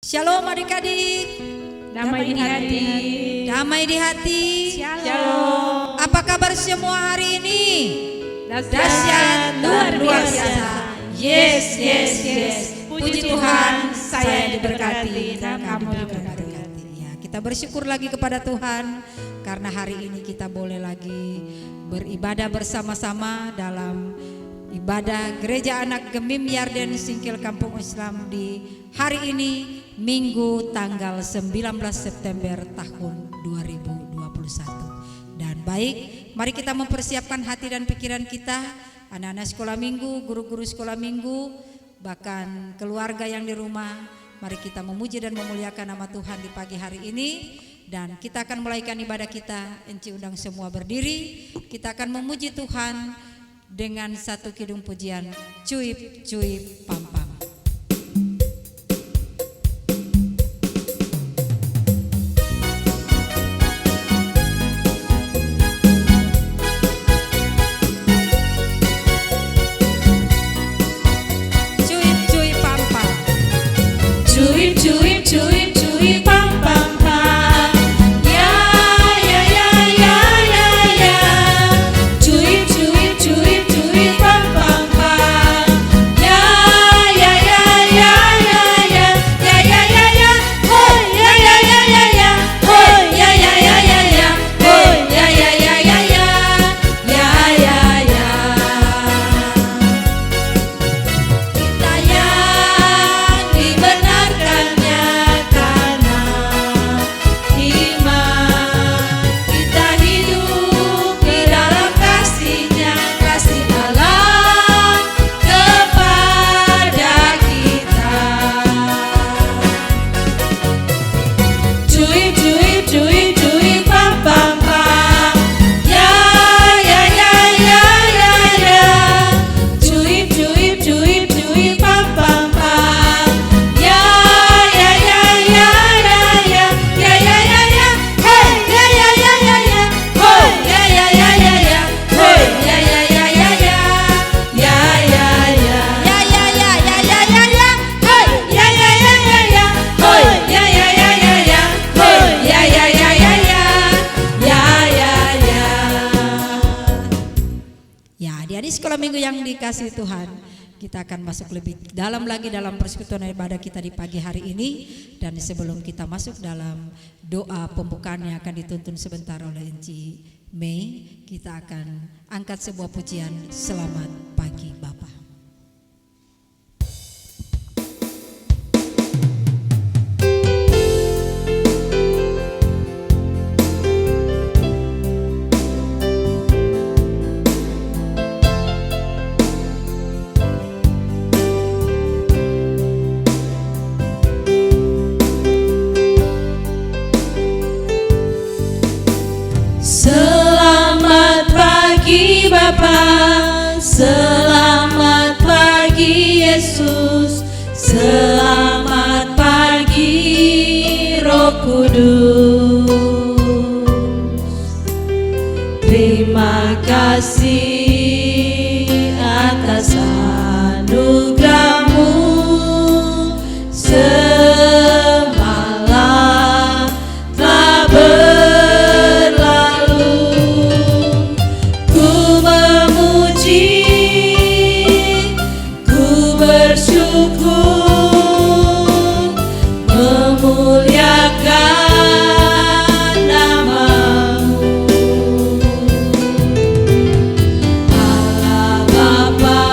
Shalom adik-adik. Damai di hati. Damai di hati. Shalom. Apa kabar semua hari ini? Dahsyat, luar luar biasa. biasa. Yes, yes, yes. Puji Tuhan, saya diberkati dan kamu diberkati. Ya, kita bersyukur lagi kepada Tuhan karena hari ini kita boleh lagi beribadah bersama-sama dalam ibadah Gereja Anak Gemim Yarden Singkil Kampung Islam di hari ini Minggu tanggal 19 September tahun 2021. Dan baik, mari kita mempersiapkan hati dan pikiran kita, anak-anak sekolah minggu, guru-guru sekolah minggu, bahkan keluarga yang di rumah. Mari kita memuji dan memuliakan nama Tuhan di pagi hari ini. Dan kita akan mulaikan ibadah kita. Enci undang semua berdiri. Kita akan memuji Tuhan dengan satu kidung pujian, Cuip Cuip Pam Pam. Cuip Cuip Pam Pam. Cuip, cuip, cuip, cuip, pam, pam, pam. Ya, ya, ya, ya, ya, ya. Cuip, cuip, cuip, cuip, pam, pam, pam. Ya, ya, ya, ya, ya, ya. Ya, ya, ya, ya. Hoi, ya, ya, ya, ya, ya. Hoi, ya, ya, ya, ya, ya. Hoi, ya, ya, ya, ya, ya. Ya, ya, ya. Kita yang dibenarkannya karena iman, kita hidup di dalam kasih-Nya, kasih Allah kepada kita. Cuip, cuip, cuip, cuip, pam, pam, pam. Ya, ya, ya, ya, ya, ya. Cuip, cuip, cuip, cuip, pam, pam, pam. Ya, ya, ya, ya, ya, ya. Ya, ya, ya, ya. Hoi, ya, ya, ya, ya, ya. Hoi, ya, ya, ya, ya, ya. Hoi, ya, ya, ya, ya, ya. Ya, ya, ya. Ya ya ya ya ya ya ya. Hoi, ya, ya, ya, ya, ya. Hoi, ya, ya, ya, ya, ya. Hoi, ya, ya, ya, ya, ya. Ya, ya, ya. Ya, adik-adik sekolah minggu yang dikasihi Tuhan, kita akan masuk lebih dalam lagi dalam persekutuan ibadah kita di pagi hari ini. Dan sebelum kita masuk dalam doa pembukaan yang akan dituntun sebentar oleh Enci Mei, kita akan angkat sebuah pujian Selamat Pagi Bapa. Selamat pagi Bapa, selamat pagi Yesus, selamat pagi Roh Kudus. Terima kasih atas anugerah-Mu semalam telah berlalu. Ku memuji, ku bersyukur, memuliakan nama-Mu. Allah Bapa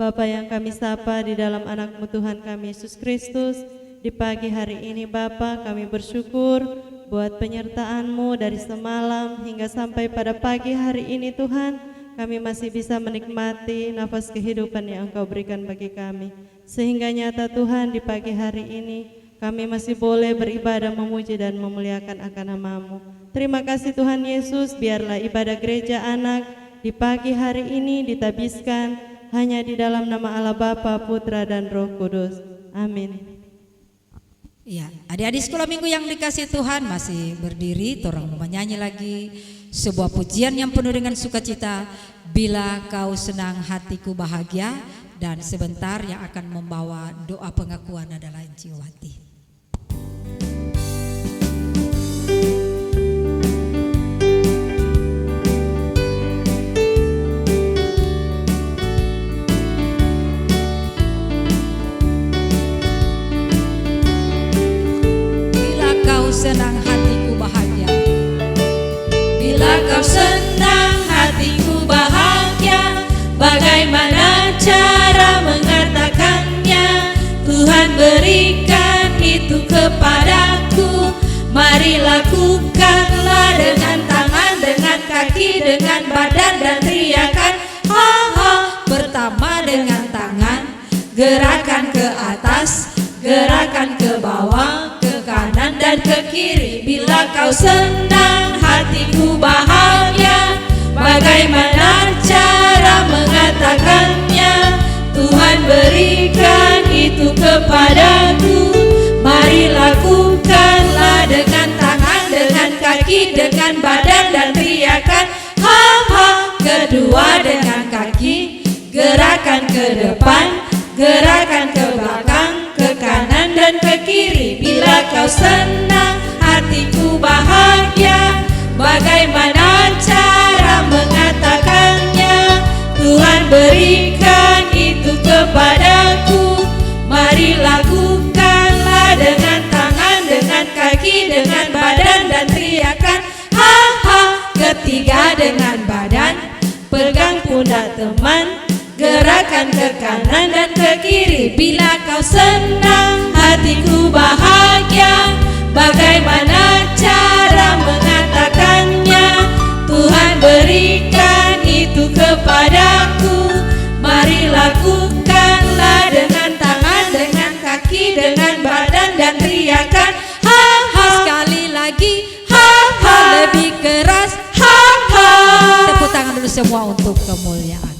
Bapa yang kami sapa di dalam anak-Mu Tuhan kami Yesus Kristus, di pagi hari ini Bapa kami bersyukur buat penyertaan-Mu dari semalam hingga sampai pada pagi hari ini Tuhan, kami masih bisa menikmati nafas kehidupan yang Engkau berikan bagi kami. Sehingga nyata Tuhan di pagi hari ini kami masih boleh beribadah, memuji dan memuliakan akan nama-Mu. Terima kasih Tuhan Yesus, biarlah ibadah gereja anak di pagi hari ini ditabiskan hanya di dalam nama Allah Bapa, Putra dan Roh Kudus. Amin. Ya, adik-adik sekolah minggu yang dikasih Tuhan masih berdiri, orang menyanyi lagi sebuah pujian yang penuh dengan sukacita. Bila kau senang hatiku bahagia, dan sebentar yang akan membawa doa pengakuan adalah Enciwati. Senang hatiku bahagia. Bila kau senang hatiku bahagia, bagaimana cara mengatakannya? Tuhan berikan itu kepadaku. Mari lakukanlah dengan tangan, dengan kaki, dengan badan dan teriakan ha ha. Pertama dengan tangan, gerakan ke atas, gerakan ke bawah, kanan dan ke kiri. Bila kau senang hatiku bahagia, bagaimana cara mengatakannya? Tuhan berikan itu kepadaku. Mari lakukanlah dengan tangan, dengan kaki, dengan badan dan teriakan ha ha. Kedua dengan kaki, gerakan ke depan, gerakan ke belakang, ke kanan dan ke kiri. Bila kau senang hatiku bahagia, bagaimana cara mengatakannya? Tuhan berikan itu kepadaku. Mari lakukanlah dengan tangan, dengan kaki, dengan badan dan teriakan ha ha. Ketiga dengan badan, pegang pundak teman, gerakan ke kanan dan ke kiri. Bila kau senang hatiku bahagia, bagaimana cara mengatakannya? Tuhan berikan itu kepadaku. Mari lakukanlah dengan tangan, dengan kaki, dengan badan dan teriakan ha ha. Sekali lagi ha ha. Lebih keras ha ha. Tepuk tangan dulu semua untuk kemuliaan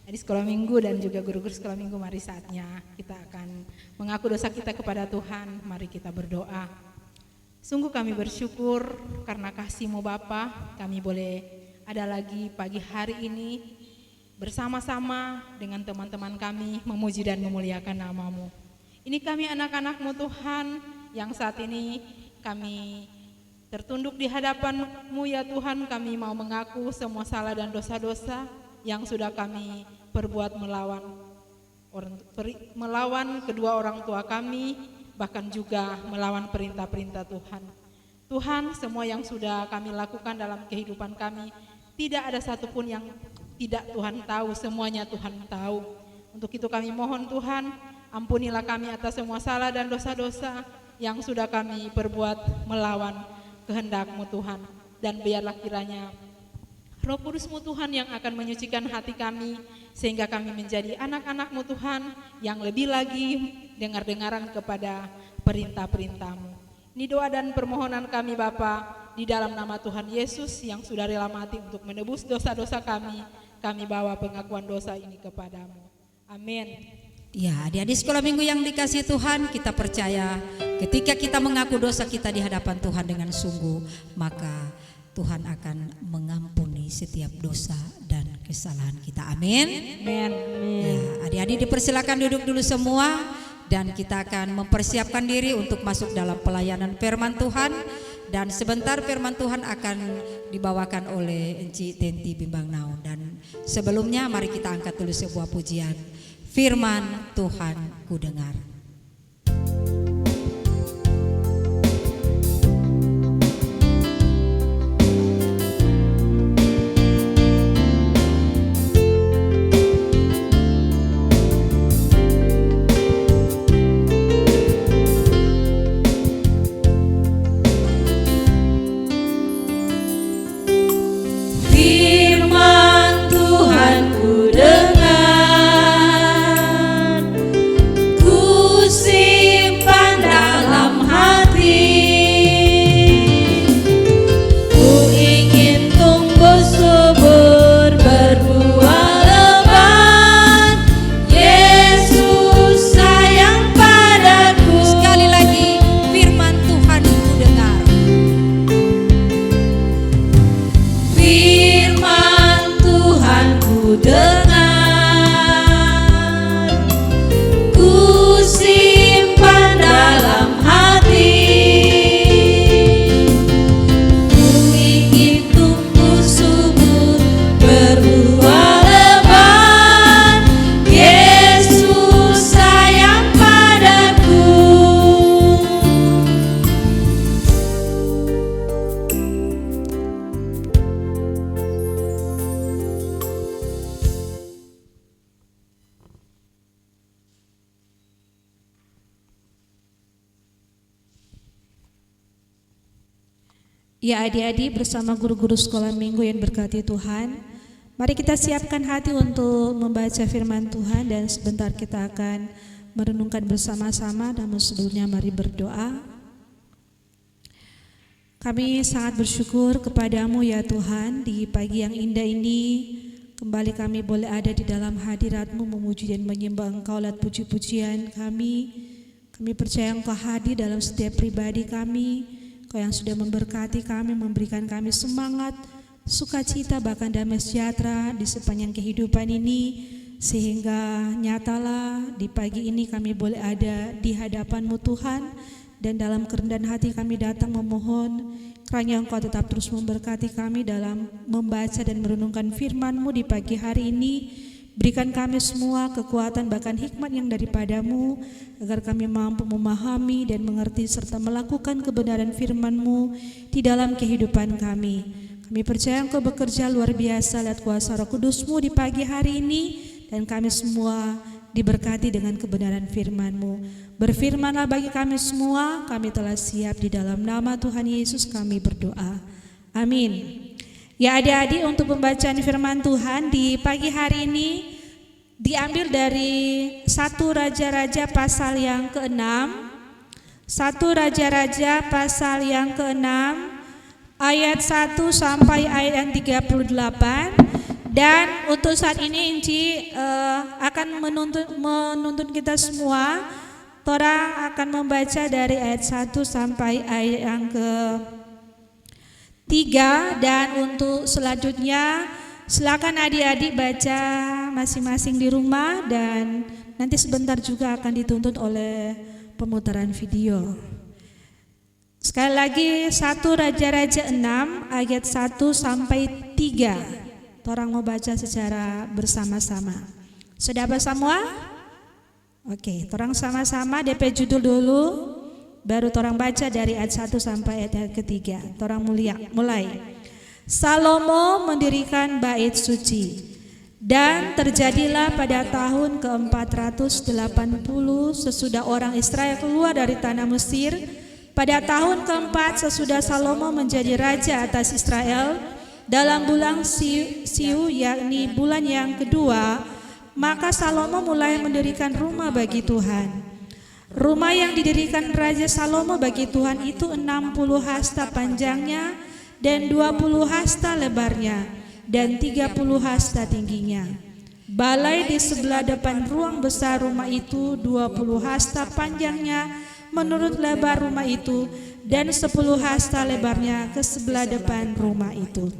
di sekolah minggu dan juga guru-guru sekolah minggu. Mari saatnya kita akan mengaku dosa kita kepada Tuhan. Mari kita berdoa. Sungguh kami bersyukur karena kasih-Mu Bapa, kami boleh ada lagi pagi hari ini bersama-sama dengan teman-teman kami memuji dan memuliakan nama-Mu. Ini kami anak-anak-Mu Tuhan yang saat ini kami tertunduk di hadapan-Mu ya Tuhan. Kami mau mengaku semua salah dan dosa-dosa yang sudah kami perbuat melawan kedua orang tua kami, bahkan juga melawan perintah-perintah Tuhan. Tuhan, semua yang sudah kami lakukan dalam kehidupan kami, tidak ada satupun yang tidak Tuhan tahu, semuanya Tuhan tahu. Untuk itu kami mohon Tuhan, ampunilah kami atas semua salah dan dosa-dosa yang sudah kami perbuat melawan kehendak-Mu Tuhan. Dan biarlah kiranya Roh Kudus-Mu Tuhan yang akan menyucikan hati kami, sehingga kami menjadi anak-anak-Mu Tuhan yang lebih lagi dengar-dengaran kepada perintah-perintah-Mu. Ini doa dan permohonan kami Bapa, di dalam nama Tuhan Yesus yang sudah rela mati untuk menebus dosa-dosa kami. Kami bawa pengakuan dosa ini kepadamu. Amin. Ya, adik-adik sekolah minggu yang dikasih Tuhan, kita percaya ketika kita mengaku dosa kita di hadapan Tuhan dengan sungguh, maka Tuhan akan mengampuni setiap dosa dan kesalahan kita. Amin. Amin. Ya, adik-adik dipersilakan duduk dulu semua dan kita akan mempersiapkan diri untuk masuk dalam pelayanan firman Tuhan. Dan sebentar firman Tuhan akan dibawakan oleh Enci Tenti Bimbang Naon. Dan sebelumnya mari kita angkat dulu sebuah pujian. Firman Tuhan ku dengar. dengar, ku simpan dalam hati. Ku ingin tumbuh subur, berbuah lebat. Yesus sayang padaku. Ya adik-adik bersama guru-guru sekolah minggu yang berkati Tuhan, mari kita siapkan hati untuk membaca firman Tuhan dan sebentar kita akan merenungkan bersama-sama. Namun sebelumnya mari berdoa. Kami sangat bersyukur kepadamu ya Tuhan, di pagi yang indah ini kembali kami boleh ada di dalam hadirat-Mu memuji dan menyembah Engkau lewat puji-pujian kami. Kami percaya Engkau hadir dalam setiap pribadi kami. Kau yang sudah memberkati kami, memberikan kami semangat, sukacita, bahkan damai sejahtera di sepanjang kehidupan ini, sehingga nyatalah di pagi ini kami boleh ada di hadapan-Mu Tuhan, dan dalam kerendahan hati kami datang memohon kiranya Engkau tetap terus memberkati kami dalam membaca dan merenungkan firman-Mu di pagi hari ini. Berikan kami semua kekuatan bahkan hikmat yang daripada-Mu, agar kami mampu memahami dan mengerti serta melakukan kebenaran firman-Mu di dalam kehidupan kami. Kami percaya Engkau bekerja luar biasa lewat kuasa Roh Kudus-Mu di pagi hari ini, dan kami semua diberkati dengan kebenaran firman-Mu. Berfirmanlah bagi kami semua, kami telah siap di dalam nama Tuhan Yesus kami berdoa. Amin. Ya adik-adik, untuk pembacaan firman Tuhan di pagi hari ini diambil dari 1 Raja-Raja pasal yang ke-6. 1 Raja-Raja pasal yang ke-6 ayat 1 sampai ayat yang 38. Dan untuk saat ini Inci akan menuntun kita semua. Torang akan membaca dari ayat 1 sampai ayat yang ke-3, dan untuk selanjutnya silakan adik-adik baca masing-masing di rumah, dan nanti sebentar juga akan dituntut oleh pemutaran video. Sekali lagi 1 Raja-Raja 6 ayat 1 sampai 3. Torang mau baca secara bersama-sama. Sudah apa semua? Oke, torang sama-sama DP judul dulu, baru torang baca dari ayat 1 sampai ayat yang ke-3. Torang mulai. Salomo mendirikan bait suci. Dan terjadilah pada tahun ke-480 sesudah orang Israel keluar dari tanah Mesir, pada tahun ke-4 sesudah Salomo menjadi raja atas Israel, dalam bulan Siu, yakni bulan yang kedua, maka Salomo mulai mendirikan rumah bagi Tuhan. Rumah yang didirikan Raja Salomo bagi Tuhan itu 60 hasta panjangnya dan 20 hasta lebarnya dan 30 hasta tingginya. Balai di sebelah depan ruang besar rumah itu 20 hasta panjangnya menurut lebar rumah itu, dan 10 hasta lebarnya ke sebelah depan rumah itu.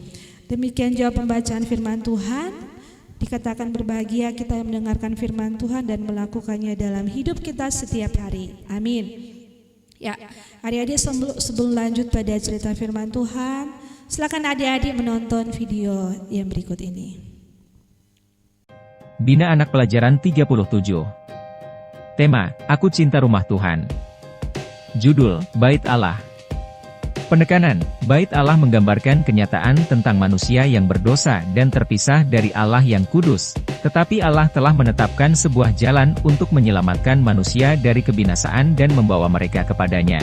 Demikian jawab pembacaan firman Tuhan. Dikatakan berbahagia kita yang mendengarkan firman Tuhan dan melakukannya dalam hidup kita setiap hari. Amin. Ya, adik-adik, sebelum lanjut pada cerita firman Tuhan, silakan adik-adik menonton video yang berikut ini. Bina Anak Pelajaran 37. Tema, Aku Cinta Rumah Tuhan. Judul, Bait Allah. Penekanan, Bait Allah menggambarkan kenyataan tentang manusia yang berdosa dan terpisah dari Allah yang kudus, tetapi Allah telah menetapkan sebuah jalan untuk menyelamatkan manusia dari kebinasaan dan membawa mereka kepadanya.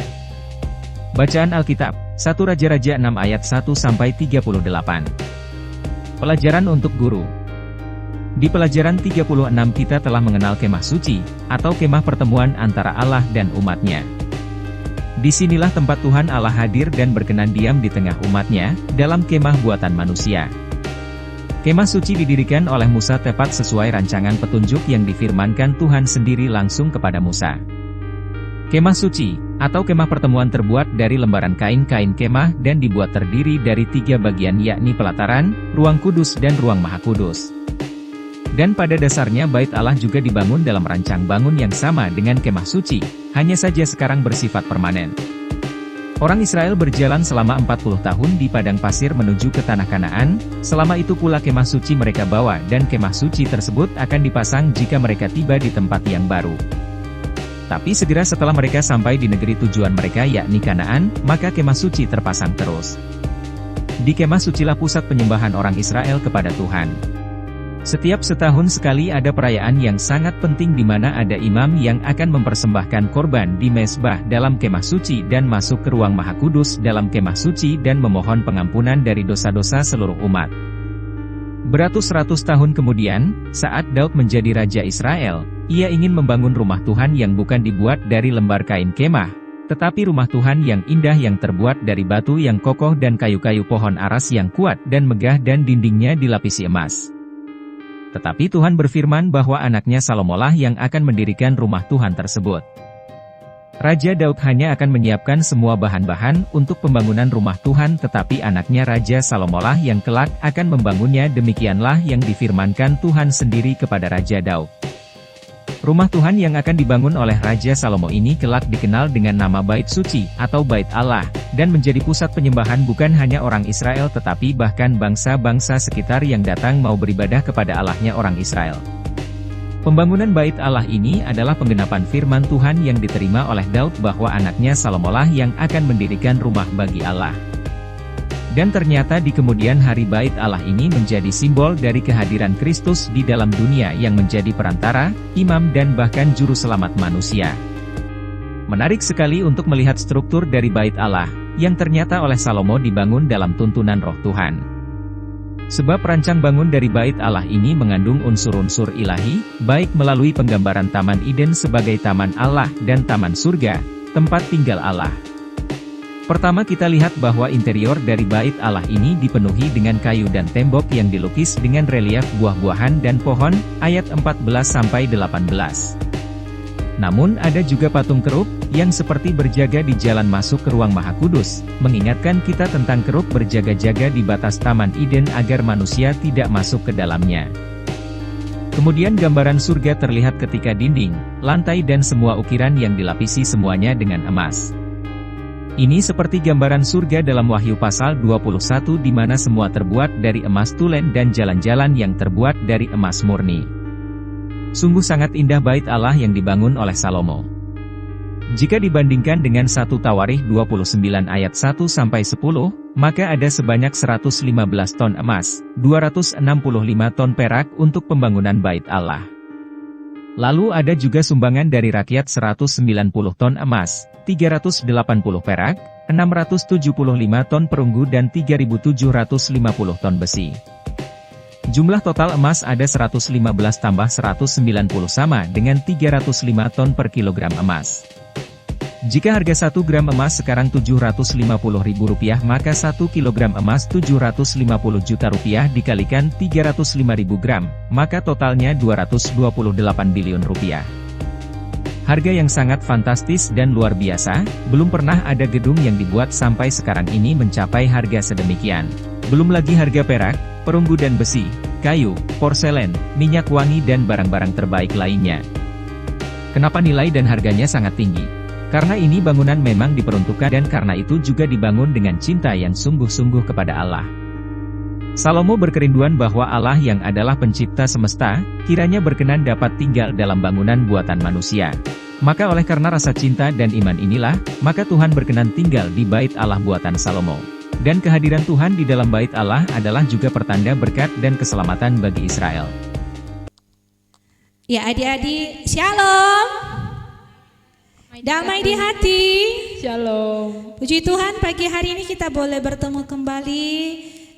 Bacaan Alkitab, 1 Raja-Raja 6 ayat 1-38. Pelajaran untuk guru. Di pelajaran 36 kita telah mengenal kemah suci, atau kemah pertemuan antara Allah dan umatnya. Disinilah tempat Tuhan Allah hadir dan berkenan diam di tengah umatnya, dalam kemah buatan manusia. Kemah suci didirikan oleh Musa tepat sesuai rancangan petunjuk yang difirmankan Tuhan sendiri langsung kepada Musa. Kemah suci, atau kemah pertemuan terbuat dari lembaran kain-kain kemah dan dibuat terdiri dari 3 bagian yakni pelataran, ruang kudus dan ruang maha kudus. Dan pada dasarnya Bait Allah juga dibangun dalam rancang bangun yang sama dengan kemah suci, hanya saja sekarang bersifat permanen. Orang Israel berjalan selama 40 tahun di padang pasir menuju ke tanah Kanaan, selama itu pula kemah suci mereka bawa dan kemah suci tersebut akan dipasang jika mereka tiba di tempat yang baru. Tapi segera setelah mereka sampai di negeri tujuan mereka yakni Kanaan, maka kemah suci terpasang terus. Di kemah sucilah pusat penyembahan orang Israel kepada Tuhan. Setiap setahun sekali ada perayaan yang sangat penting di mana ada imam yang akan mempersembahkan korban di mezbah dalam kemah suci dan masuk ke ruang Maha Kudus dalam kemah suci dan memohon pengampunan dari dosa-dosa seluruh umat. Beratus-ratus tahun kemudian, saat Daud menjadi raja Israel, ia ingin membangun rumah Tuhan yang bukan dibuat dari lembar kain kemah, tetapi rumah Tuhan yang indah yang terbuat dari batu yang kokoh dan kayu-kayu pohon aras yang kuat dan megah dan dindingnya dilapisi emas. Tetapi Tuhan berfirman bahwa anaknya Salomolah yang akan mendirikan rumah Tuhan tersebut. Raja Daud hanya akan menyiapkan semua bahan-bahan untuk pembangunan rumah Tuhan, tetapi anaknya Raja Salomolah yang kelak akan membangunnya. Demikianlah yang difirmankan Tuhan sendiri kepada Raja Daud. Rumah Tuhan yang akan dibangun oleh Raja Salomo ini kelak dikenal dengan nama Bait Suci atau Bait Allah, dan menjadi pusat penyembahan bukan hanya orang Israel tetapi bahkan bangsa-bangsa sekitar yang datang mau beribadah kepada Allahnya orang Israel. Pembangunan Bait Allah ini adalah penggenapan firman Tuhan yang diterima oleh Daud bahwa anaknya Salomolah yang akan mendirikan rumah bagi Allah. Dan ternyata di kemudian hari Bait Allah ini menjadi simbol dari kehadiran Kristus di dalam dunia yang menjadi perantara, imam dan bahkan juru selamat manusia. Menarik sekali untuk melihat struktur dari Bait Allah, yang ternyata oleh Salomo dibangun dalam tuntunan Roh Tuhan. Sebab rancang bangun dari Bait Allah ini mengandung unsur-unsur ilahi, baik melalui penggambaran Taman Eden sebagai Taman Allah dan Taman Surga, tempat tinggal Allah. Pertama kita lihat bahwa interior dari Bait Allah ini dipenuhi dengan kayu dan tembok yang dilukis dengan relief buah-buahan dan pohon, ayat 14-18. Namun ada juga patung kerub, yang seperti berjaga di jalan masuk ke ruang Maha Kudus, mengingatkan kita tentang kerub berjaga-jaga di batas Taman Eden agar manusia tidak masuk ke dalamnya. Kemudian gambaran surga terlihat ketika dinding, lantai dan semua ukiran yang dilapisi semuanya dengan emas. Ini seperti gambaran surga dalam Wahyu pasal 21 di mana semua terbuat dari emas tulen dan jalan-jalan yang terbuat dari emas murni. Sungguh sangat indah Bait Allah yang dibangun oleh Salomo. Jika dibandingkan dengan 1 Tawarikh 29 ayat 1-10, maka ada sebanyak 115 ton emas, 265 ton perak untuk pembangunan Bait Allah. Lalu ada juga sumbangan dari rakyat 190 ton emas, 380 perak, 675 ton perunggu dan 3.750 ton besi. Jumlah total emas ada 115 tambah 190 sama dengan 305 ton per kilogram emas. Jika harga 1 gram emas sekarang Rp750.000, maka 1 kilogram emas Rp750 juta dikalikan 305.000 gram, maka totalnya Rp228 billion. Harga yang sangat fantastis dan luar biasa, belum pernah ada gedung yang dibuat sampai sekarang ini mencapai harga sedemikian. Belum lagi harga perak, perunggu dan besi, kayu, porselen, minyak wangi dan barang-barang terbaik lainnya. Kenapa nilai dan harganya sangat tinggi? Karena ini bangunan memang diperuntukkan dan karena itu juga dibangun dengan cinta yang sungguh-sungguh kepada Allah. Salomo berkerinduan bahwa Allah yang adalah pencipta semesta, kiranya berkenan dapat tinggal dalam bangunan buatan manusia. Maka oleh karena rasa cinta dan iman inilah, maka Tuhan berkenan tinggal di Bait Allah buatan Salomo. Dan kehadiran Tuhan di dalam Bait Allah adalah juga pertanda berkat dan keselamatan bagi Israel. Ya adik-adik, shalom. Damai di hati. Shalom. Puji Tuhan, pagi hari ini kita boleh bertemu kembali.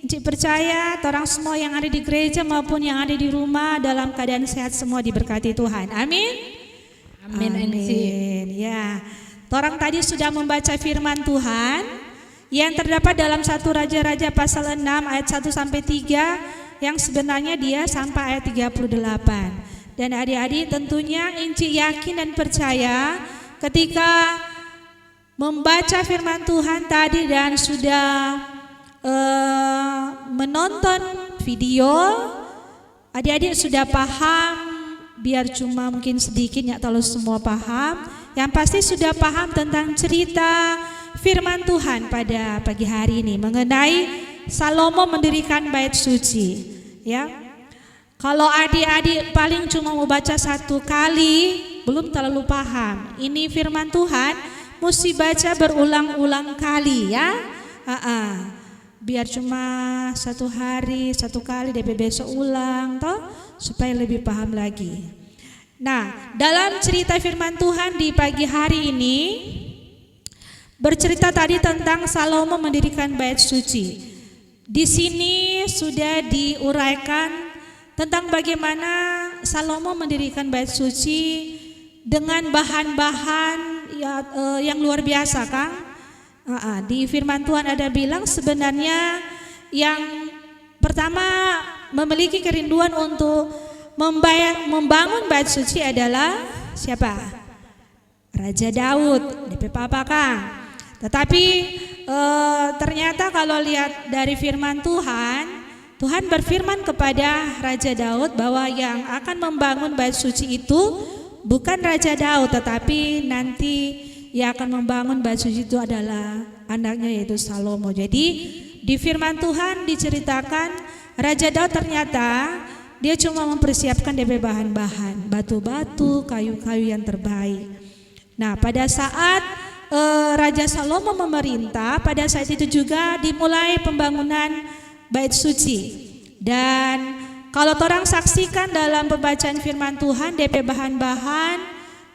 Encik percaya, orang semua yang ada di gereja maupun yang ada di rumah dalam keadaan sehat semua diberkati Tuhan. Amin. Amin. Amin. Ya, orang tadi sudah membaca firman Tuhan yang terdapat dalam 1 Raja-Raja pasal 6 ayat 1-3 yang sebenarnya dia sampai ayat 38. Dan adik-adik tentunya Encik yakin dan percaya ketika membaca firman Tuhan tadi dan sudah menonton video, adik-adik sudah paham, biar cuma mungkin sedikit, ya kalau semua paham. Yang pasti sudah paham tentang cerita firman Tuhan pada pagi hari ini mengenai Salomo mendirikan bait suci. Ya, kalau adik-adik paling cuma mau baca satu kali, belum terlalu paham. Ini firman Tuhan mesti baca berulang-ulang kali ya. Biar cuma satu hari, satu kali, DP besok ulang toh, supaya lebih paham lagi. Nah, dalam cerita firman Tuhan di pagi hari ini bercerita tadi tentang Salomo mendirikan bait suci. Di sini sudah diuraikan tentang bagaimana Salomo mendirikan bait suci dengan bahan-bahan yang luar biasa, Kang. Di firman Tuhan ada bilang sebenarnya yang pertama memiliki kerinduan untuk membangun bait suci adalah siapa? Raja Daud, DP Papa, Kang. Tetapi ternyata kalau lihat dari firman Tuhan, Tuhan berfirman kepada Raja Daud bahwa yang akan membangun bait suci itu bukan Raja Daud, tetapi nanti yang akan membangun bait suci itu adalah anaknya, yaitu Salomo. Jadi di firman Tuhan diceritakan Raja Daud ternyata dia cuma mempersiapkan DP bahan-bahan, batu-batu, kayu-kayu yang terbaik. Nah, pada saat Raja Salomo memerintah, pada saat itu juga dimulai pembangunan bait suci. Dan kalau orang saksikan dalam pembacaan firman Tuhan, DP bahan-bahan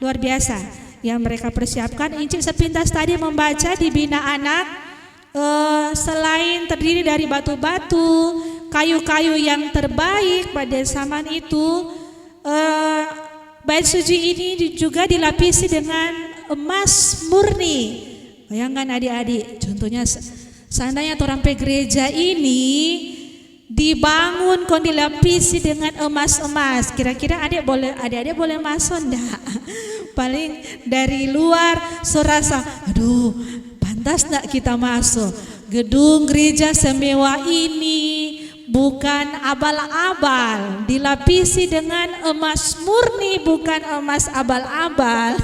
luar biasa yang mereka persiapkan. Incik sepintas tadi membaca di Bina Anak, selain terdiri dari batu-batu, kayu-kayu yang terbaik pada zaman itu, bait suci ini juga dilapisi dengan emas murni. Bayangkan adik-adik, contohnya seandainya orang pe gereja ini dibangun kon dilapisi dengan emas-emas, kira-kira adik-adik boleh masuk enggak? Paling dari luar serasa, aduh pantas enggak kita masuk gedung gereja semewah ini. Bukan abal-abal, dilapisi dengan emas murni, bukan emas abal-abal,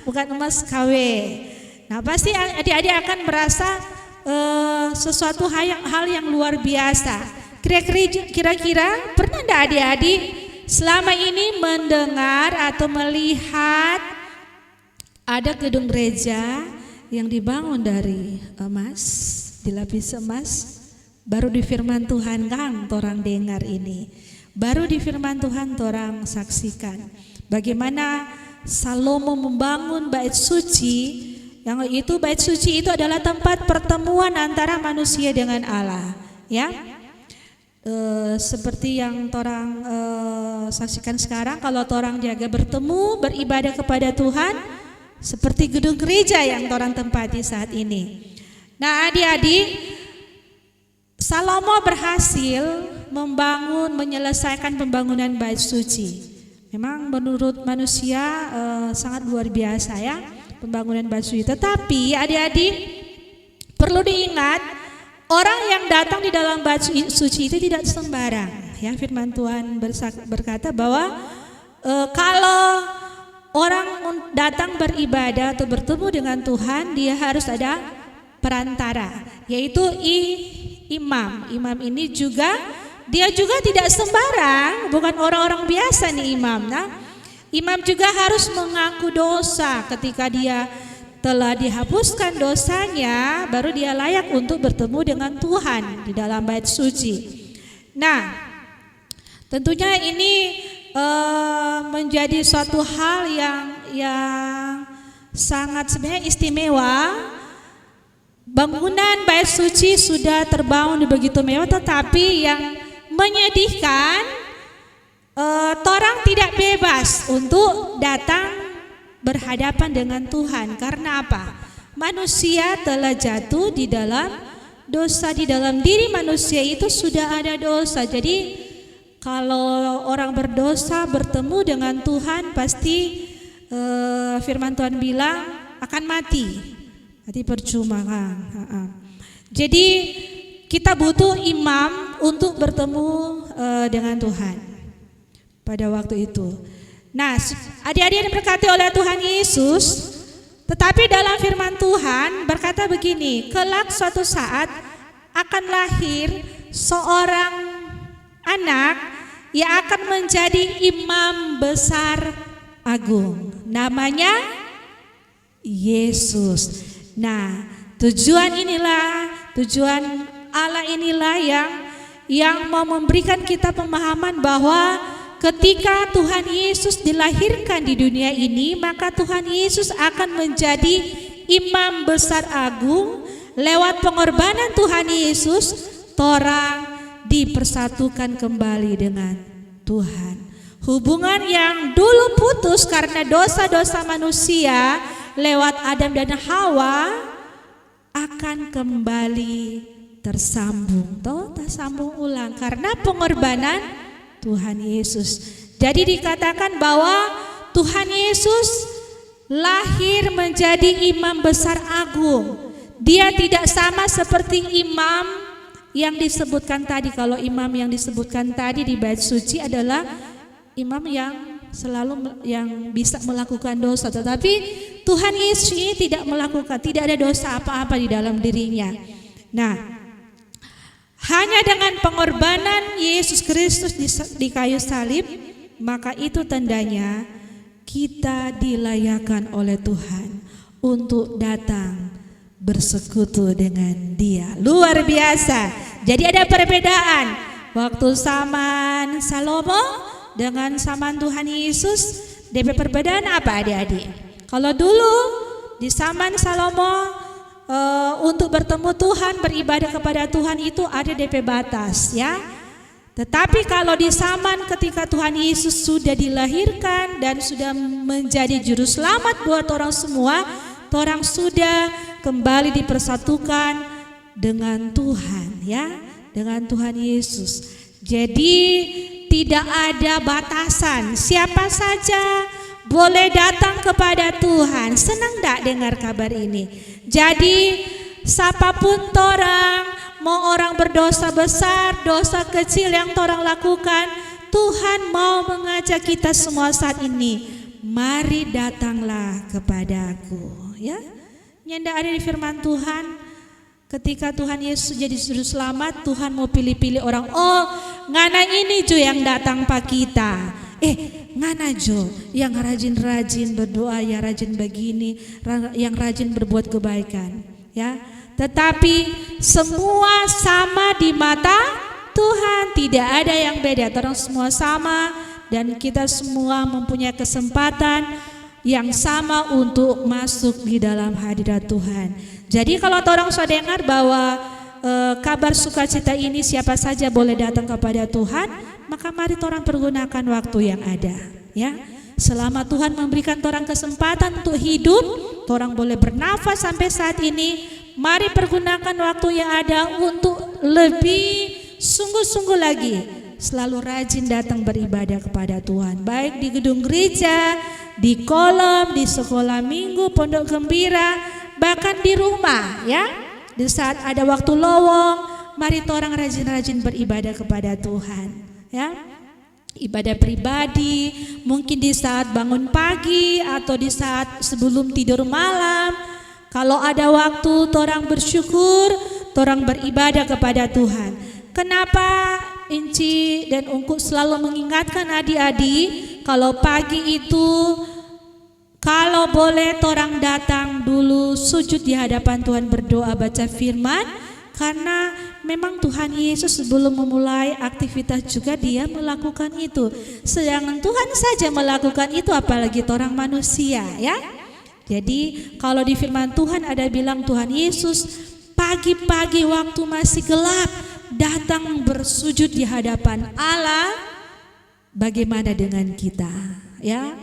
bukan emas KW. Nah, pasti adik-adik akan merasa sesuatu hal yang luar biasa. Kira-kira pernah enggak adik-adik selama ini mendengar atau melihat ada gedung gereja yang dibangun dari emas, dilapisi emas? Baru di firman Tuhan, Kang, torang dengar ini. Baru di firman Tuhan torang saksikan bagaimana Salomo membangun bait suci, yang itu bait suci itu adalah tempat pertemuan antara manusia dengan Allah, ya. Seperti yang torang saksikan sekarang, kalau torang jaga bertemu, beribadah kepada Tuhan, seperti gedung gereja yang torang tempati saat ini. Nah, adik-adik, Salomo berhasil menyelesaikan pembangunan bait suci. Memang menurut manusia sangat luar biasa ya pembangunan bait suci. Tetapi adik-adik perlu diingat, orang yang datang di dalam bait suci itu tidak sembarang. Ya, firman Tuhan berkata bahwa kalau orang datang beribadah atau bertemu dengan Tuhan, dia harus ada perantara, yaitu imam. Imam ini juga dia juga tidak sembarang, bukan orang-orang biasa nih imam. Nah, imam juga harus mengaku dosa. Ketika dia telah dihapuskan dosanya, baru dia layak untuk bertemu dengan Tuhan di dalam bait suci. Nah, tentunya ini menjadi suatu hal yang sangat sebenarnya istimewa. Bangunan bait suci sudah terbangun begitu mewah, tetapi yang menyedihkan, orang tidak bebas untuk datang berhadapan dengan Tuhan. Karena apa? Manusia telah jatuh di dalam dosa, di dalam diri manusia itu sudah ada dosa. Jadi kalau orang berdosa bertemu dengan Tuhan, pasti firman Tuhan bilang akan mati. Nanti percuma, Kang. Jadi kita butuh imam untuk bertemu dengan Tuhan. pada waktu itu. Nah, adik-adik yang diberkati oleh Tuhan Yesus, tetapi dalam firman Tuhan berkata begini, kelak suatu saat akan lahir seorang anak yang akan menjadi imam besar agung. Namanya Yesus. Nah, tujuan Allah inilah yang mau memberikan kita pemahaman bahwa ketika Tuhan Yesus dilahirkan di dunia ini, maka Tuhan Yesus akan menjadi imam besar agung. Lewat pengorbanan Tuhan Yesus, torang dipersatukan kembali dengan Tuhan. Hubungan yang dulu putus karena dosa-dosa manusia lewat Adam dan Hawa akan kembali tersambung, tersambung ulang karena pengorbanan Tuhan Yesus. Jadi dikatakan bahwa Tuhan Yesus lahir menjadi imam besar agung. Dia tidak sama seperti imam yang disebutkan tadi. Kalau imam yang disebutkan tadi di bait suci adalah imam yang selalu yang bisa melakukan dosa, tetapi Tuhan Yesus ini tidak ada dosa apa-apa di dalam dirinya. Nah, hanya dengan pengorbanan Yesus Kristus di kayu salib, maka itu tandanya kita dilayakkan oleh Tuhan untuk datang bersekutu dengan Dia. Luar biasa. Jadi ada perbedaan waktu zaman Salomo dengan zaman Tuhan Yesus. DP perbedaan apa adik-adik? Kalau dulu di zaman Salomo untuk bertemu Tuhan, beribadah kepada Tuhan itu ada DP batas, ya. Tetapi kalau di zaman ketika Tuhan Yesus sudah dilahirkan dan sudah menjadi juru selamat buat orang semua, orang sudah kembali dipersatukan dengan Tuhan, ya, dengan Tuhan Yesus. Jadi tidak ada batasan, siapa saja boleh datang kepada Tuhan. Senang enggak dengar kabar ini? Jadi siapapun orang, mau orang berdosa besar, dosa kecil yang orang lakukan, Tuhan mau mengajak kita semua saat ini, mari datanglah kepadaku, ya. Nyanda ada di firman Tuhan, ketika Tuhan Yesus jadi juru selamat, Tuhan mau pilih-pilih orang. Oh, ngana ini jo yang datang pak kita. Ngana jo yang rajin-rajin berdoa, yang rajin begini, yang rajin berbuat kebaikan, ya. Tetapi semua sama di mata Tuhan, tidak ada yang beda. Orang semua sama dan kita semua mempunyai kesempatan yang sama untuk masuk di dalam hadirat Tuhan. Jadi kalau orang sudah dengar bahwa kabar sukacita ini siapa saja boleh datang kepada Tuhan, maka mari orang pergunakan waktu yang ada, ya. Selama Tuhan memberikan orang kesempatan untuk hidup, orang boleh bernafas sampai saat ini, mari pergunakan waktu yang ada untuk lebih sungguh-sungguh lagi selalu rajin datang beribadah kepada Tuhan, baik di gedung gereja, di kolom, di sekolah minggu, pondok gembira, bahkan di rumah, ya. Di saat ada waktu lowong, mari orang rajin-rajin beribadah kepada Tuhan, ya. Ibadah pribadi, mungkin di saat bangun pagi atau di saat sebelum tidur malam. Kalau ada waktu, orang bersyukur, orang beribadah kepada Tuhan. Kenapa Inci dan Ungku selalu mengingatkan adik-adik kalau pagi itu kalau boleh orang datang dulu sujud di hadapan Tuhan, berdoa, baca firman, karena memang Tuhan Yesus sebelum memulai aktivitas juga dia melakukan itu. Sedangkan Tuhan saja melakukan itu, apalagi orang manusia, ya. Jadi kalau di firman Tuhan ada bilang Tuhan Yesus pagi-pagi waktu masih gelap datang bersujud di hadapan Allah. Bagaimana dengan kita, ya?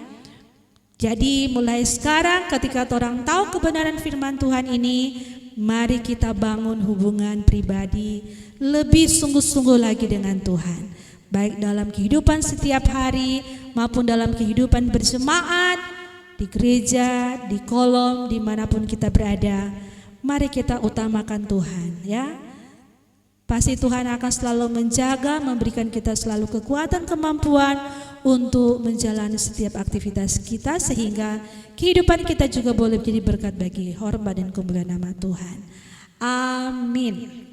Jadi mulai sekarang ketika orang tahu kebenaran firman Tuhan ini, mari kita bangun hubungan pribadi lebih sungguh-sungguh lagi dengan Tuhan, baik dalam kehidupan setiap hari maupun dalam kehidupan berjemaat, di gereja, di kolom, dimanapun kita berada. Mari kita utamakan Tuhan, ya. Pasti Tuhan akan selalu menjaga, memberikan kita selalu kekuatan, kemampuan untuk menjalani setiap aktivitas kita, sehingga kehidupan kita juga boleh menjadi berkat bagi hormat dan kemuliaan nama Tuhan. Amin.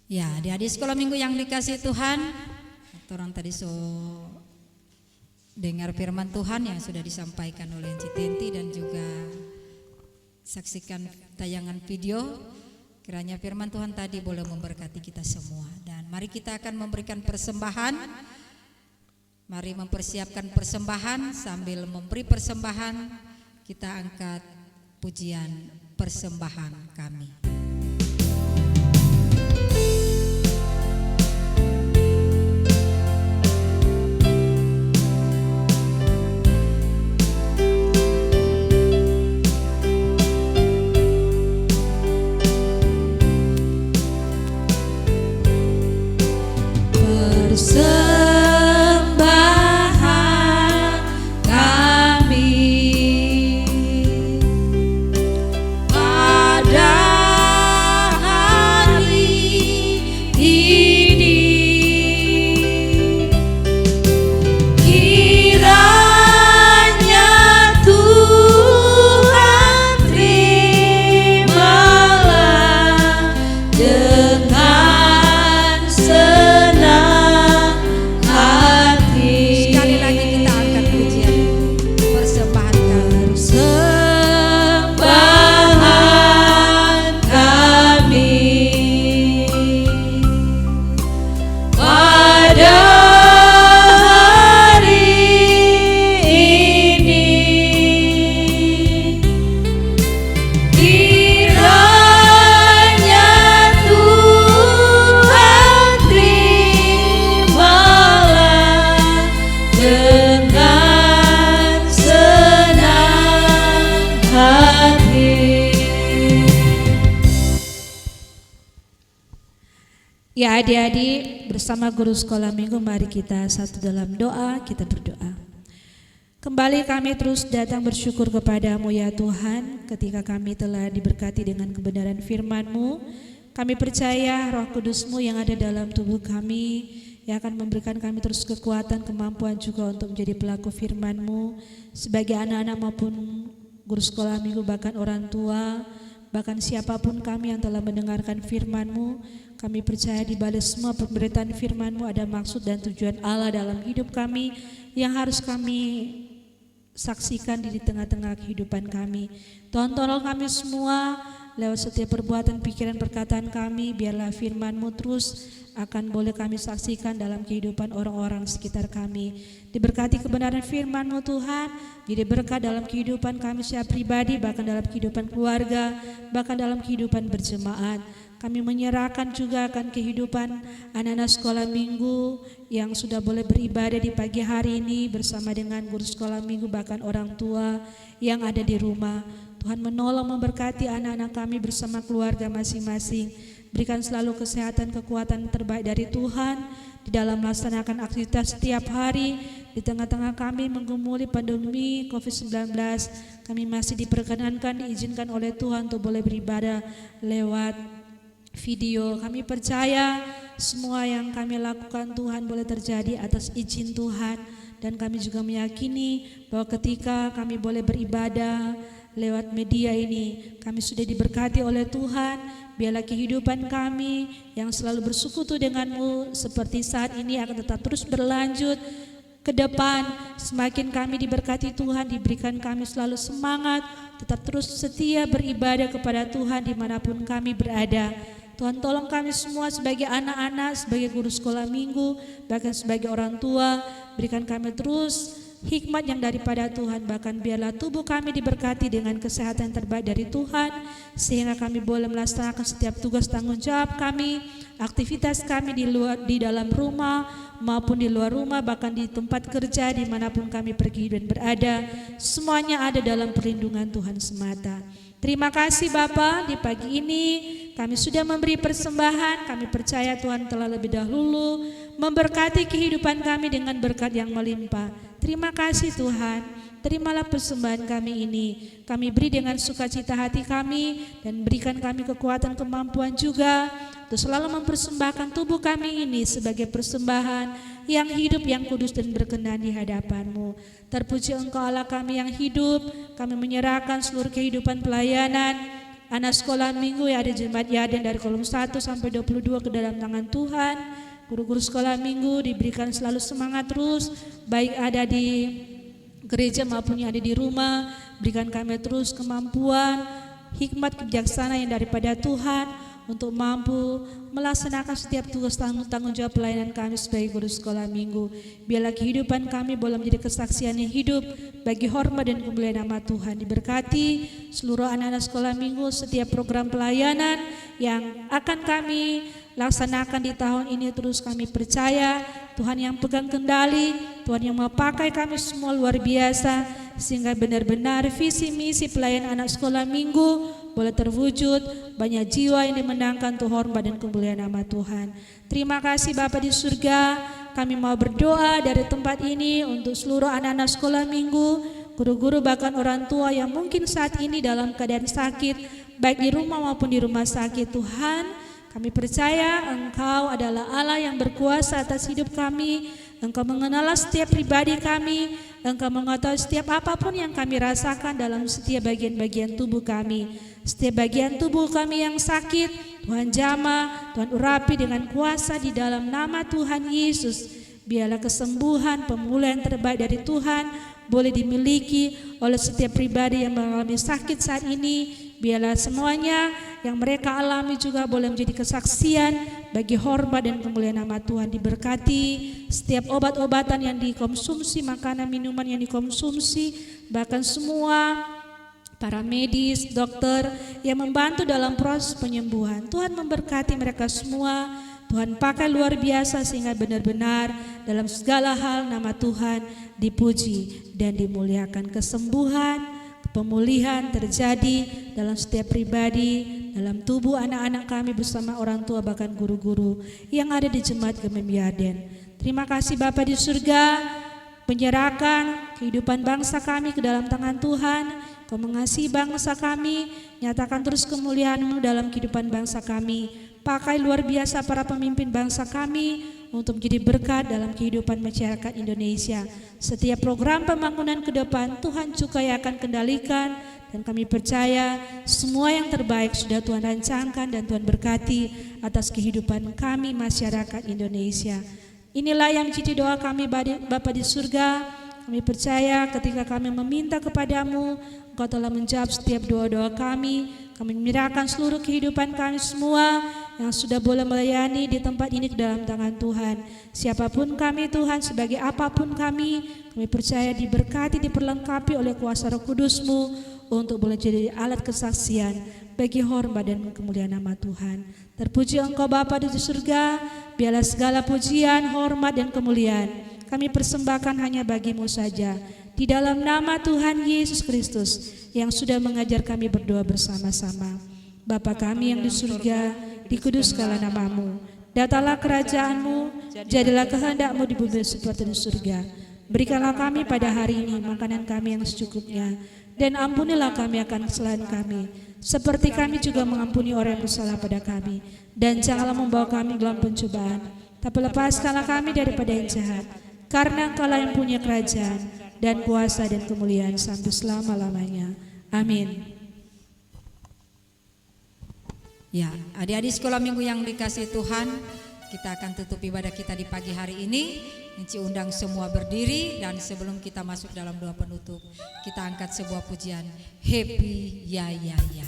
Ya, adik-adik sekolah minggu yang dikasih Tuhan, orang tadi dengar firman Tuhan yang sudah disampaikan oleh Encik Tenti dan juga saksikan tayangan video. Kiranya firman Tuhan tadi boleh memberkati kita semua. Dan mari kita akan memberikan persembahan. Mari mempersiapkan persembahan. Sambil memberi persembahan, kita angkat pujian persembahan kami. Persembahan kami pada hari ini, kiranya Tuhan terimalah dengan senang hati. Sekali lagi kita angkat pujian persembahan kami. Persembahan kami pada hari ini, kiranya Tuhan terimalah dengan senang hati. Ya adik-adik, bersama guru sekolah minggu mari kita satu dalam doa, kita berdoa. Kembali kami terus datang bersyukur kepadamu ya Tuhan, ketika kami telah diberkati dengan kebenaran firman-Mu. Kami percaya Roh Kudus-Mu yang ada dalam tubuh kami, yang akan memberikan kami terus kekuatan, kemampuan juga untuk menjadi pelaku firman-Mu. Sebagai anak-anak maupun guru sekolah minggu, bahkan orang tua, bahkan siapapun kami yang telah mendengarkan firman-Mu, kami percaya di balik semua pemberitaan firman-Mu ada maksud dan tujuan Allah dalam hidup kami yang harus kami saksikan di tengah-tengah kehidupan kami. Tuhan tolong kami semua lewat setiap perbuatan, pikiran, perkataan kami, biarlah firman-Mu terus akan boleh kami saksikan dalam kehidupan orang-orang sekitar kami. Diberkati kebenaran firman-Mu Tuhan, jadi berkat dalam kehidupan kami secara pribadi, bahkan dalam kehidupan keluarga, bahkan dalam kehidupan berjemaat. Kami menyerahkan juga akan kehidupan anak-anak sekolah minggu yang sudah boleh beribadah di pagi hari ini bersama dengan guru sekolah minggu, bahkan orang tua yang ada di rumah. Tuhan menolong, memberkati anak-anak kami bersama keluarga masing-masing. Berikan selalu kesehatan, kekuatan terbaik dari Tuhan di dalam melaksanakan aktivitas setiap hari. Di tengah-tengah kami menggumuli pandemi COVID-19, kami masih diperkenankan, diizinkan oleh Tuhan untuk boleh beribadah lewat video. Kami percaya semua yang kami lakukan Tuhan boleh terjadi atas izin Tuhan, dan kami juga meyakini bahwa ketika kami boleh beribadah lewat media ini, kami sudah diberkati oleh Tuhan. Biarlah kehidupan kami yang selalu bersekutu dengan-Mu seperti saat ini akan tetap terus berlanjut ke depan. Semakin kami diberkati Tuhan, diberikan kami selalu semangat, tetap terus setia beribadah kepada Tuhan dimanapun kami berada. Tuhan tolong kami semua sebagai anak-anak, sebagai guru sekolah minggu, bahkan sebagai orang tua, berikan kami terus hikmat yang daripada Tuhan. Bahkan biarlah tubuh kami diberkati dengan kesehatan terbaik dari Tuhan, sehingga kami boleh melaksanakan setiap tugas tanggung jawab kami, aktivitas kami di dalam rumah maupun di luar rumah, bahkan di tempat kerja, dimanapun kami pergi dan berada, semuanya ada dalam perlindungan Tuhan semata. Terima kasih Bapa, di pagi ini kami sudah memberi persembahan. Kami percaya Tuhan telah lebih dahulu memberkati kehidupan kami dengan berkat yang melimpah. Terima kasih Tuhan, terimalah persembahan kami ini. Kami beri dengan sukacita hati kami, dan berikan kami kekuatan kemampuan juga untuk selalu mempersembahkan tubuh kami ini sebagai persembahan yang hidup, yang kudus dan berkenan di hadapan-Mu. Terpuji Engkau Allah kami yang hidup. Kami menyerahkan seluruh kehidupan pelayanan anak sekolah minggu yang ada di Jemaat Yaden dari kolom 1 sampai 22 ke dalam tangan Tuhan. Guru-guru sekolah minggu diberikan selalu semangat terus, baik ada di gereja maupun yang ada di rumah. Berikan kami terus kemampuan, hikmat, kebijaksanaan yang daripada Tuhan untuk mampu melaksanakan setiap tugas tanggung jawab pelayanan kami sebagai guru sekolah minggu. Biarlah kehidupan kami boleh menjadi kesaksian yang hidup bagi hormat dan kemuliaan nama Tuhan. Diberkati seluruh anak-anak sekolah minggu, setiap program pelayanan yang akan kami laksanakan di tahun ini. Terus kami percaya Tuhan yang pegang kendali, Tuhan yang memakai kami semua luar biasa, sehingga benar-benar visi misi pelayanan anak sekolah minggu boleh terwujud. Banyak jiwa yang dimenangkan untuk hormat dan kemuliaan nama Tuhan. Terima kasih Bapa di surga. Kami mau berdoa dari tempat ini untuk seluruh anak-anak sekolah minggu, guru-guru bahkan orang tua yang mungkin saat ini dalam keadaan sakit, baik di rumah maupun di rumah sakit. Tuhan, kami percaya Engkau adalah Allah yang berkuasa atas hidup kami. Engkau mengenal setiap pribadi kami. Engkau mengetahui setiap apapun yang kami rasakan dalam setiap bagian-bagian tubuh kami. Setiap bagian tubuh kami yang sakit, Tuhan jamah, Tuhan urapi dengan kuasa di dalam nama Tuhan Yesus. Biarlah kesembuhan, pemulihan terbaik dari Tuhan boleh dimiliki oleh setiap pribadi yang mengalami sakit saat ini. Biarlah semuanya yang mereka alami juga boleh menjadi kesaksian bagi hormat dan kemuliaan nama Tuhan. Diberkati setiap obat-obatan yang dikonsumsi, makanan minuman yang dikonsumsi, bahkan semua para medis, dokter yang membantu dalam proses penyembuhan. Tuhan memberkati mereka semua. Tuhan pakai luar biasa sehingga benar-benar dalam segala hal nama Tuhan dipuji dan dimuliakan. Kesembuhan, pemulihan terjadi dalam setiap pribadi, dalam tubuh anak-anak kami bersama orang tua bahkan guru-guru yang ada di Jemaat Gemem Yaden. Terima kasih Bapa di surga, menyerahkan kehidupan bangsa kami ke dalam tangan Tuhan. Kau mengasihi bangsa kami, nyatakan terus kemuliaan-Mu dalam kehidupan bangsa kami. Pakai luar biasa para pemimpin bangsa kami untuk menjadi berkat dalam kehidupan masyarakat Indonesia. Setiap program pembangunan ke depan Tuhan juga yang akan kendalikan, dan kami percaya semua yang terbaik sudah Tuhan rancangkan dan Tuhan berkati atas kehidupan kami masyarakat Indonesia. Inilah yang menjadi doa kami Bapa di surga. Kami percaya ketika kami meminta kepadamu, Engkau telah menjawab setiap doa-doa kami. Kami menyerahkan seluruh kehidupan kami semua yang sudah boleh melayani di tempat ini ke dalam tangan Tuhan. Siapapun kami Tuhan, sebagai apapun kami percaya diberkati, diperlengkapi oleh kuasa Roh Kudus-Mu untuk boleh jadi alat kesaksian bagi hormat dan kemuliaan nama Tuhan. Terpuji Engkau Bapa di surga, biarlah segala pujian, hormat dan kemuliaan kami persembahkan hanya bagi-Mu saja. Di dalam nama Tuhan Yesus Kristus yang sudah mengajar kami berdoa bersama-sama. Bapa kami yang di surga, dikuduskanlah nama-Mu. Datanglah kerajaan-Mu, jadilah kehendak-Mu di bumi seperti di surga. Berikanlah kami pada hari ini makanan kami yang secukupnya, dan ampunilah kami akan kesalahan kami, seperti kami juga mengampuni orang yang bersalah pada kami. Dan janganlah membawa kami dalam pencobaan, tapi lepaskanlah kami daripada yang jahat. Karena Engkau-lah yang punya kerajaan dan kuasa dan kemuliaan sampai selama-lamanya. Amin. Ya, adik-adik sekolah minggu yang dikasihi Tuhan, kita akan tutup ibadah kita di pagi hari ini. Inci undang semua berdiri, dan sebelum kita masuk dalam doa penutup, kita angkat sebuah pujian, Happy Ya Ya Ya.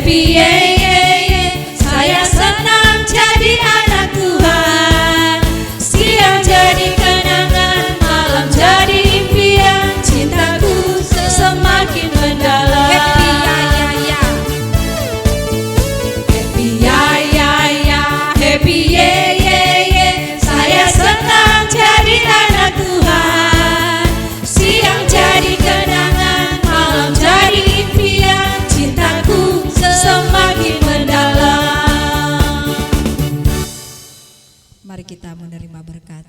Happy yeah yeah yeah. Saya senang jadi anak Tuhan. Siang jadi kenangan, malam jadi impian. Cintaku semakin mendalam. Happy ya ya ya. Happy ya ya ya. Happy yeah yeah yeah. Saya senang jadi anak Tuhan. Siang jadi kenangan, malam jadi impian. Cintaku semakin mendalam. Mari kita menerima berkat.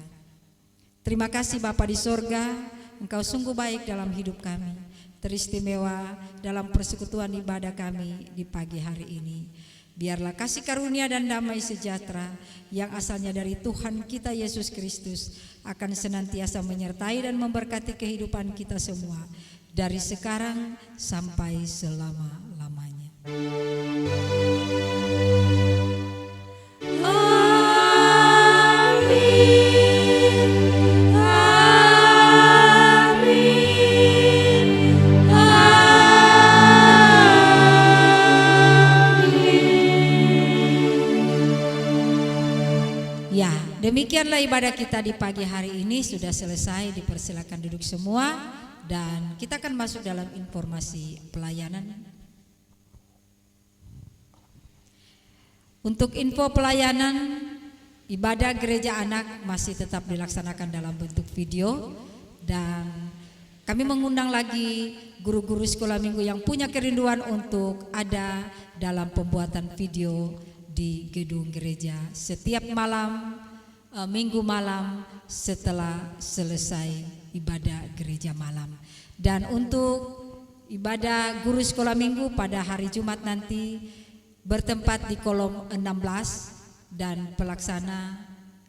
Terima kasih Bapa di sorga, Engkau sungguh baik dalam hidup kami, teristimewa dalam persekutuan ibadah kami di pagi hari ini. Biarlah kasih karunia dan damai sejahtera yang asalnya dari Tuhan kita Yesus Kristus akan senantiasa menyertai dan memberkati kehidupan kita semua dari sekarang sampai selama-lamanya. Ya, demikianlah ibadah kita di pagi hari ini sudah selesai. Dipersilakan duduk semua dan kita akan masuk dalam informasi pelayanan. Untuk info pelayanan, ibadah gereja anak masih tetap dilaksanakan dalam bentuk video dan kami mengundang lagi guru-guru sekolah minggu yang punya kerinduan untuk ada dalam pembuatan video di gedung gereja setiap malam, minggu malam setelah selesai ibadah gereja malam. Dan untuk ibadah guru sekolah minggu pada hari Jumat nanti bertempat di kolom 16 dan pelaksana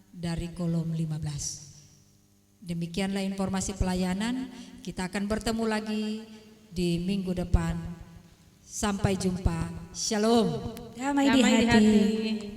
dari kolom 15. Demikianlah informasi pelayanan. Kita akan bertemu lagi di minggu depan. Sampai jumpa. Shalom. Damai di hati.